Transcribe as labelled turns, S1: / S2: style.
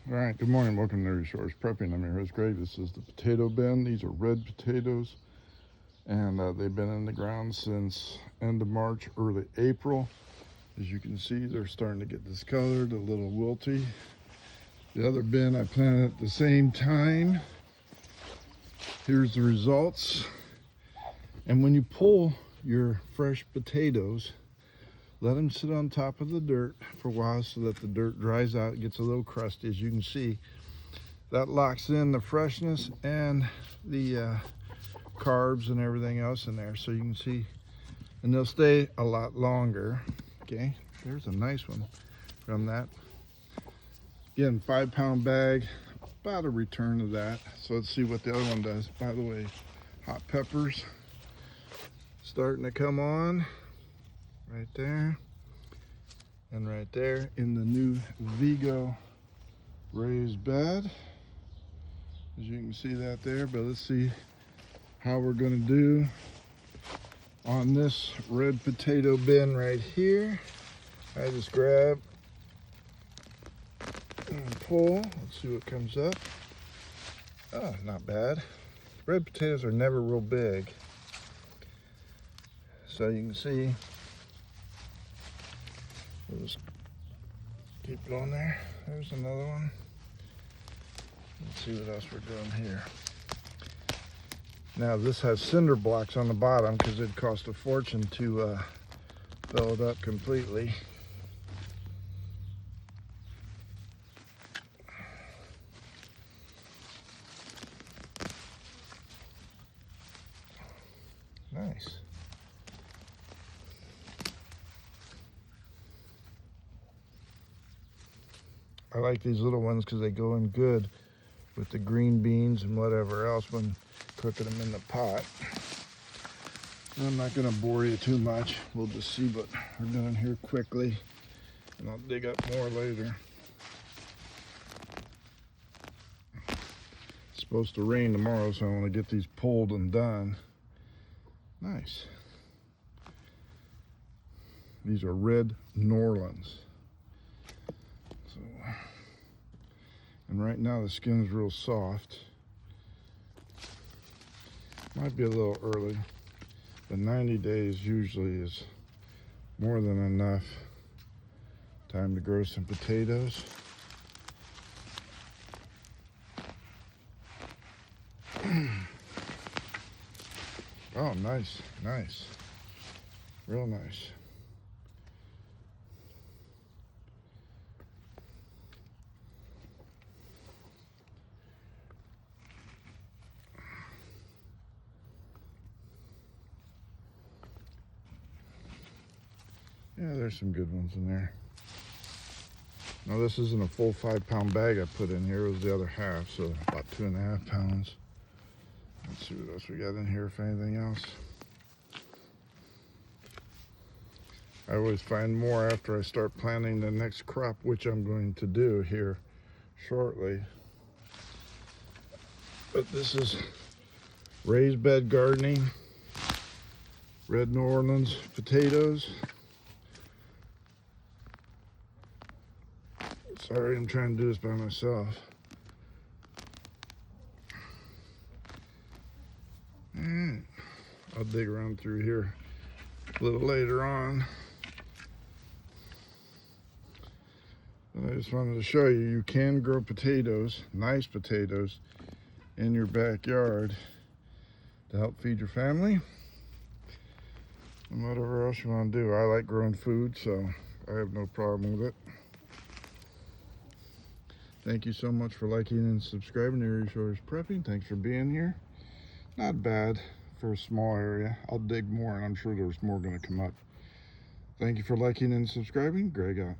S1: All right, good morning. Welcome to Erie Shores Prepping. I'm your host, Greg. This is the potato bin. These are red potatoes, and they've been in the ground since end of March, early April. As you can see, they're starting to get discolored, a little wilty. The other bin I planted at the same time. Here's the results. And when you pull your fresh potatoes, let them sit on top of the dirt for a while so that the dirt dries out. It gets a little crusty. As you can see, that locks in the freshness and the carbs and everything else in there. So you can see, and they'll stay a lot longer. Okay, there's a nice one from that. Again, 5-pound bag, about a return of that. So let's see what the other one does. By the way, hot peppers starting to come on. Right there and right there in the new Vigo raised bed, as you can see that there. But let's see how we're going to do on this red potato bin right here. I just grab and pull. Let's see what comes up. Oh, not bad. Red potatoes are never real big, so you can see. We'll just keep it on there. There's another one. Let's see what else we're doing here. Now this has cinder blocks on the bottom because it'd cost a fortune to fill it up completely. Nice. I like these little ones because they go in good with the green beans and whatever else when cooking them in the pot. I'm not going to bore you too much. We'll just see what we're doing here quickly, and I'll dig up more later. It's supposed to rain tomorrow, so I want to get these pulled and done. Nice. These are red Norlands. And right now the skin's real soft. Might be a little early, but 90 days usually is more than enough time to grow some potatoes. Oh, nice, nice, real nice. Yeah, there's some good ones in there. Now this isn't a full 5-pound bag I put in here. It was the other half, so about 2.5 pounds. Let's see what else we got in here, if anything else. I always find more after I start planting the next crop, which I'm going to do here shortly. But this is raised bed gardening, red New Orleans potatoes. Sorry, I'm trying to do this by myself. And I'll dig around through here a little later on. But I just wanted to show you, you can grow potatoes, nice potatoes, in your backyard to help feed your family and whatever else you want to do. I like growing food, so I have no problem with it. Thank you so much for liking and subscribing to Erie Shores Prepping. Thanks for being here. Not bad for a small area. I'll dig more, and I'm sure there's more going to come up. Thank you for liking and subscribing. Greg out.